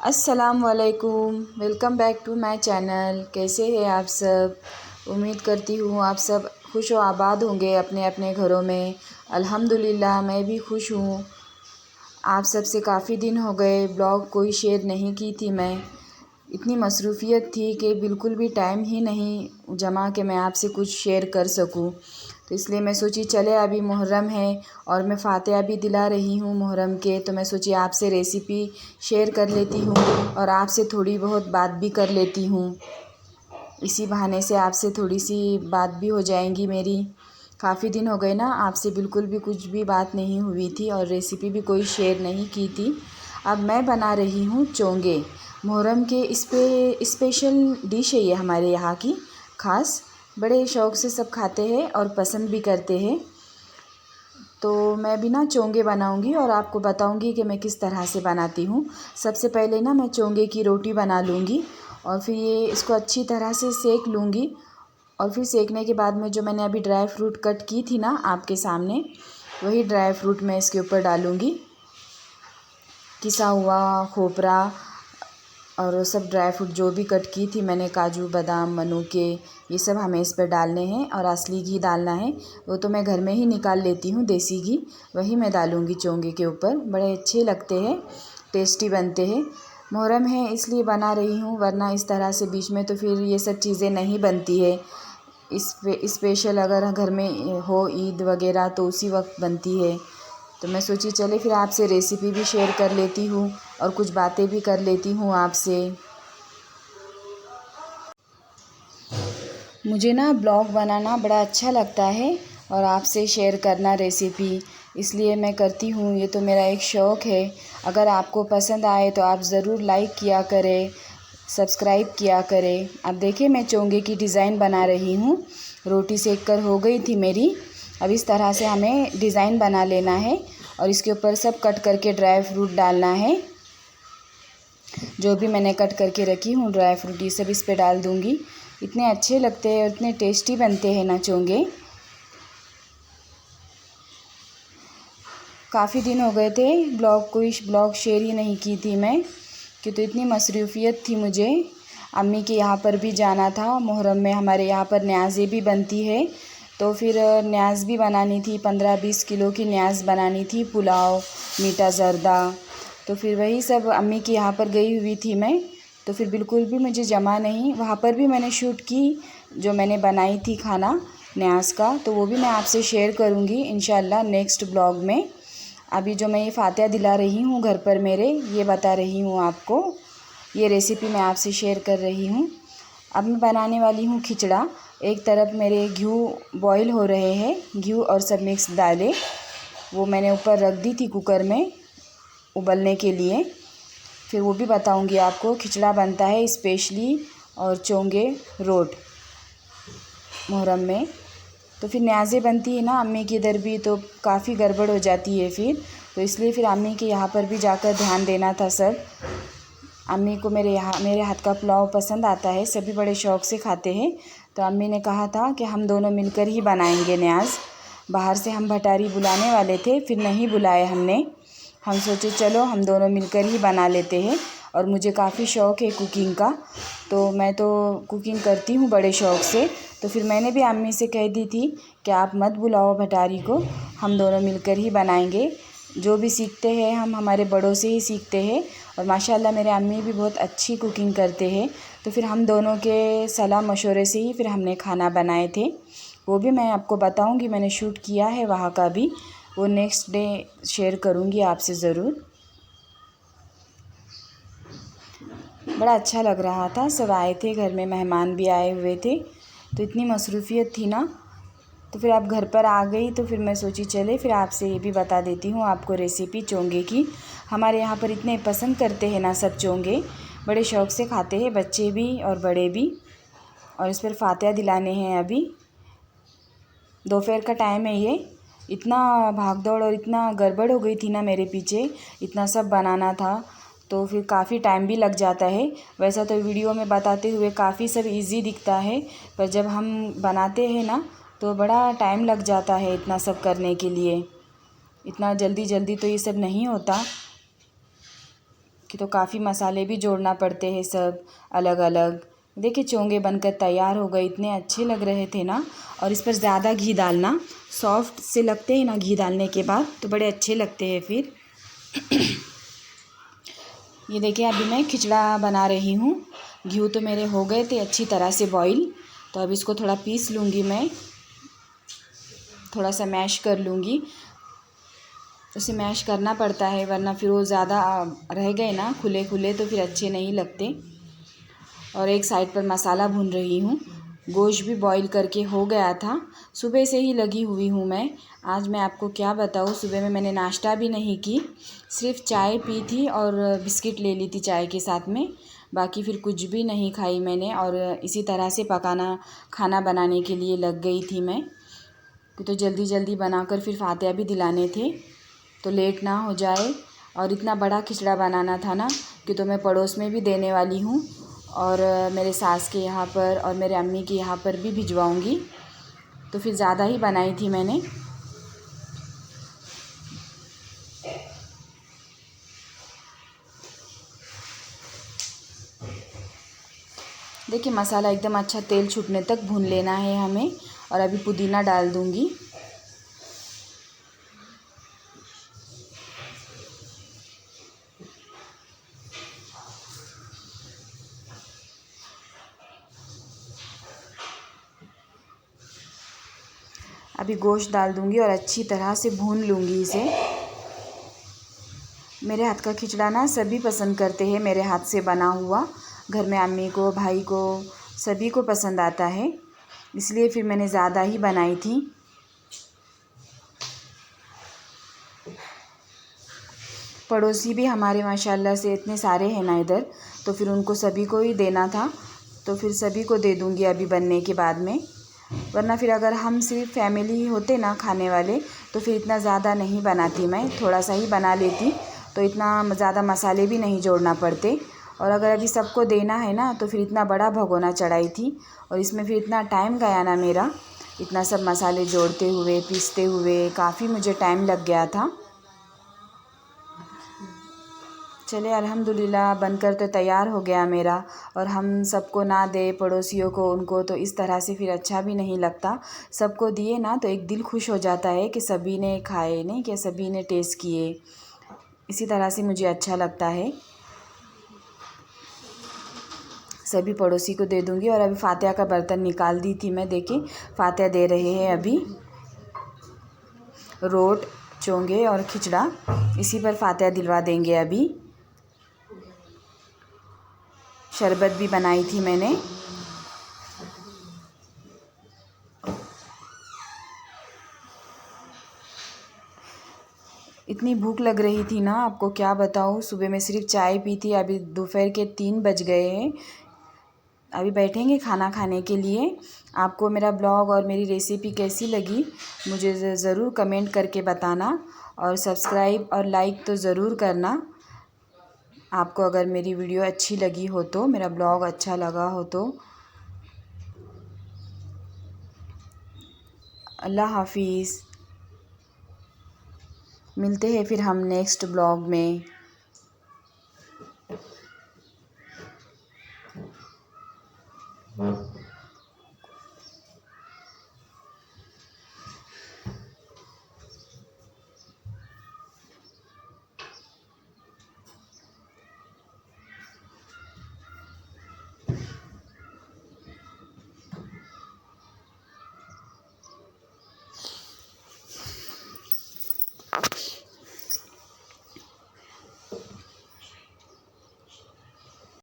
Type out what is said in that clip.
अस्सलाम वालेकुम। Welcome back to my channel. कैसे हैं आप सब? उम्मीद करती हूँ आप सब खुश व आबाद होंगे अपने अपने घरों में। अल्हम्दुलिल्लाह मैं भी खुश हूँ। आप सब से काफ़ी दिन हो गए ब्लॉग कोई शेयर नहीं की थी। मैं इतनी मसरूफ़ियत थी कि बिल्कुल भी टाइम ही नहीं जमा कि मैं आपसे कुछ शेयर कर सकूं। तो इसलिए मैं सोची चले अभी मुहर्रम है और मैं फ़ातिहा भी दिला रही हूँ मुहर्रम के, तो मैं सोची आपसे रेसिपी शेयर कर लेती हूँ और आपसे थोड़ी बहुत बात भी कर लेती हूँ। इसी बहाने से आपसे थोड़ी सी बात भी हो जाएंगी मेरी। काफ़ी दिन हो गए ना आपसे बिल्कुल भी कुछ भी बात नहीं हुई थी और रेसिपी भी कोई शेयर नहीं की थी। अब मैं बना रही हूँ चोंगे। मुहर्रम के इस पे स्पेशल डिश है ये हमारे यहाँ की ख़ास। बड़े शौक़ से सब खाते हैं और पसंद भी करते हैं। तो मैं भी ना चोंगे बनाऊंगी और आपको बताऊंगी कि मैं किस तरह से बनाती हूँ। सबसे पहले ना मैं चोंगे की रोटी बना लूँगी और फिर ये इसको अच्छी तरह से सेक लूँगी। और फिर सेकने के बाद में जो मैंने अभी ड्राई फ्रूट कट की थी ना आपके सामने, वही ड्राई फ्रूट मैं इसके ऊपर डालूँगी। किसा हुआ खोपरा और सब ड्राई फ्रूट जो भी कट की थी मैंने, काजू बादाम मनुके, ये सब हमें इस पर डालने हैं। और असली घी डालना है, वो तो मैं घर में ही निकाल लेती हूँ, देसी घी, वही मैं डालूँगी चोंगे के ऊपर। बड़े अच्छे लगते हैं, टेस्टी बनते हैं। मुहर्रम है इसलिए बना रही हूँ, वरना इस तरह से बीच में तो फिर ये सब चीज़ें नहीं बनती है। स्पेशल अगर घर में हो ईद वगैरह तो उसी वक्त बनती है। तो मैं सोची चले फिर आपसे रेसिपी भी शेयर कर लेती हूँ और कुछ बातें भी कर लेती हूँ आपसे। मुझे ना ब्लॉग बनाना बड़ा अच्छा लगता है और आपसे शेयर करना रेसिपी, इसलिए मैं करती हूँ। ये तो मेरा एक शौक़ है। अगर आपको पसंद आए तो आप ज़रूर लाइक किया करें, सब्सक्राइब किया करें। अब देखिए मैं चोंगे की डिज़ाइन बना रही हूँ। रोटी सेक कर हो गई थी मेरी। अब इस तरह से हमें डिज़ाइन बना लेना है और इसके ऊपर सब कट करके ड्राई फ्रूट डालना है। जो भी मैंने कट करके रखी हूँ ड्राई फ्रूट, ये सब इस पे डाल दूँगी। इतने अच्छे लगते हैं और इतने टेस्टी बनते हैं ना चोंगे। काफ़ी दिन हो गए थे ब्लॉग शेयर ही नहीं की थी मैं, कि तो इतनी मसरूफ़ियत थी मुझे। अम्मी के यहाँ पर भी जाना था। मुहर्रम में हमारे यहाँ पर न्याज़ें भी बनती है, तो फिर न्याज़ भी बनानी थी। 15-20 किलो की न्याज़ बनानी थी, पुलाव, मीठा ज़र्दा। तो फिर वही सब अम्मी के यहाँ पर गई हुई थी मैं, तो फिर बिल्कुल भी मुझे जमा नहीं। वहाँ पर भी मैंने शूट की, जो मैंने बनाई थी खाना न्याज़ का, तो वो भी मैं आपसे शेयर करूँगी इंशाल्लाह नेक्स्ट ब्लॉग में। अभी जो मैं ये फ़ातिहा दिला रही हूँ घर पर मेरे, ये बता रही हूँ आपको, ये रेसिपी मैं आपसे शेयर कर रही हूँ। अब मैं बनाने वाली हूँ खिचड़ा। एक तरफ मेरे घी बॉईल हो रहे हैं, घी और सब मिक्स दालें वो मैंने ऊपर रख दी थी कुकर में उबलने के लिए। फिर वो भी बताऊँगी आपको। खिचड़ा बनता है स्पेशली और चोंगे रोट मुहर्रम में। तो फिर न्याज़ें बनती है ना अम्मी की इधर भी, तो काफ़ी गड़बड़ हो जाती है फिर, तो इसलिए फिर अम्मी के यहाँ पर भी जाकर ध्यान देना था सब। अम्मी को मेरे हाथ का पुलाव पसंद आता है, सभी बड़े शौक़ से खाते हैं। तो अम्मी ने कहा था कि हम दोनों मिलकर ही बनाएंगे न्याज़। बाहर से हम भटारी बुलाने वाले थे, फिर नहीं बुलाए हमने। हम सोचे चलो हम दोनों मिलकर ही बना लेते हैं। और मुझे काफ़ी शौक़ है कुकिंग का, तो मैं तो कुकिंग करती हूँ बड़े शौक़ से। तो फिर मैंने भी अम्मी से कह दी थी कि आप मत बुलाओ भटारी को, हम दोनों मिलकर ही बनाएंगे। जो भी सीखते हैं हम हमारे बड़ों से ही सीखते हैं। और माशाल्लाह मेरे अम्मी भी बहुत अच्छी कुकिंग करते हैं। तो फिर हम दोनों के सलाह मशवरे से ही फिर हमने खाना बनाए थे। वो भी मैं आपको बताऊंगी, मैंने शूट किया है वहाँ का भी, वो नेक्स्ट डे शेयर करूँगी आपसे ज़रूर। बड़ा अच्छा लग रहा था, सब आए थे घर में, मेहमान भी आए हुए थे, तो इतनी मसरूफ़ियत थी ना। तो फिर आप घर पर आ गई, तो फिर मैं सोची चले फिर आपसे ये भी बता देती हूँ आपको रेसिपी चोंगे की। हमारे यहाँ पर इतने पसंद करते हैं ना सब चोंगे, बड़े शौक़ से खाते हैं बच्चे भी और बड़े भी। और इस पर फ़ातिहा दिलाने हैं अभी, दोपहर का टाइम है ये। इतना भाग दौड़ और इतना गड़बड़ हो गई थी ना मेरे पीछे, इतना सब बनाना था, तो फिर काफ़ी टाइम भी लग जाता है। वैसा तो वीडियो में बताते हुए काफ़ी सब इजी दिखता है, पर जब हम बनाते हैं ना तो बड़ा टाइम लग जाता है इतना सब करने के लिए। इतना जल्दी जल्दी तो ये सब नहीं होता, कि तो काफ़ी मसाले भी जोड़ना पड़ते हैं सब अलग अलग। देखिए चोंगे बनकर तैयार हो गए, इतने अच्छे लग रहे थे ना। और इस पर ज़्यादा घी डालना, सॉफ्ट से लगते हैं ना घी डालने के बाद, तो बड़े अच्छे लगते हैं फिर। ये देखिए अभी मैं खिचड़ा बना रही हूँ। घी तो मेरे हो गए थे अच्छी तरह से बॉईल। तो अब इसको थोड़ा पीस लूँगी मैं, थोड़ा सा मैश कर लूँगी। उसे मैश करना पड़ता है वरना फिर वो ज़्यादा रह गए ना खुले खुले तो फिर अच्छे नहीं लगते। और एक साइड पर मसाला भून रही हूँ। गोश्त भी बॉईल करके हो गया था, सुबह से ही लगी हुई हूँ मैं। आज मैं आपको क्या बताऊँ, सुबह में मैंने नाश्ता भी नहीं की, सिर्फ चाय पी थी और बिस्किट ले ली थी चाय के साथ में। बाकी फिर कुछ भी नहीं खाई मैंने। और इसी तरह से खाना बनाने के लिए लग गई थी मैं, तो जल्दी जल्दी बनाकर फिर फातिहा भी दिलाने थे तो लेट ना हो जाए। और इतना बड़ा खिचड़ा बनाना था ना कि तो मैं पड़ोस में भी देने वाली हूँ और मेरे सास के यहाँ पर और मेरे अम्मी के यहाँ पर भी भिजवाऊँगी, तो फिर ज़्यादा ही बनाई थी मैंने। देखिए मसाला एकदम अच्छा तेल छूटने तक भून लेना है हमें। और अभी पुदीना डाल दूँगी। अभी गोश्त डाल दूँगी और अच्छी तरह से भून लूँगी इसे। मेरे हाथ का खिचड़ा ना सभी पसंद करते हैं, मेरे हाथ से बना हुआ। घर में अम्मी को, भाई को, सभी को पसंद आता है, इसलिए फिर मैंने ज़्यादा ही बनाई थी। पड़ोसी भी हमारे माशाल्लाह से इतने सारे हैं ना इधर, तो फिर उनको सभी को ही देना था, तो फिर सभी को दे दूँगी अभी बनने के बाद में। वरना फिर अगर हम सिर्फ फैमिली होते ना खाने वाले तो फिर इतना ज़्यादा नहीं बनाती मैं, थोड़ा सा ही बना लेती, तो इतना ज़्यादा मसाले भी नहीं जोड़ना पड़ते। और अगर अभी सबको देना है ना तो फिर इतना बड़ा भगोना चढ़ाई थी और इसमें फिर इतना टाइम गया ना मेरा, इतना सब मसाले जोड़ते हुए पीसते हुए काफ़ी मुझे टाइम लग गया था। चले अल्हम्दुलिल्लाह बनकर तो तैयार हो गया मेरा। और हम सबको ना दे पड़ोसियों को उनको, तो इस तरह से फिर अच्छा भी नहीं लगता। सबको दिए ना तो एक दिल खुश हो जाता है कि सभी ने खाए, नहीं कि सभी ने टेस्ट किए, इसी तरह से मुझे अच्छा लगता है। सभी पड़ोसी को दे दूँगी। और अभी फातिहा का बर्तन निकाल दी थी मैं, देखिए फातिहा दे रहे हैं अभी। रोट, चोंगे और खिचड़ा, इसी पर फातिहा दिलवा देंगे अभी। शरबत भी बनाई थी मैंने। इतनी भूख लग रही थी ना, आपको क्या बताऊँ, सुबह में सिर्फ चाय पी थी। अभी दोपहर के 3 बज गए हैं, अभी बैठेंगे खाना खाने के लिए। आपको मेरा ब्लॉग और मेरी रेसिपी कैसी लगी मुझे ज़रूर कमेंट करके बताना। और सब्सक्राइब और लाइक तो ज़रूर करना। आपको अगर मेरी वीडियो अच्छी लगी हो तो, मेरा ब्लॉग अच्छा लगा हो तो। अल्लाह हाफिज़। मिलते हैं फिर हम नेक्स्ट ब्लॉग में।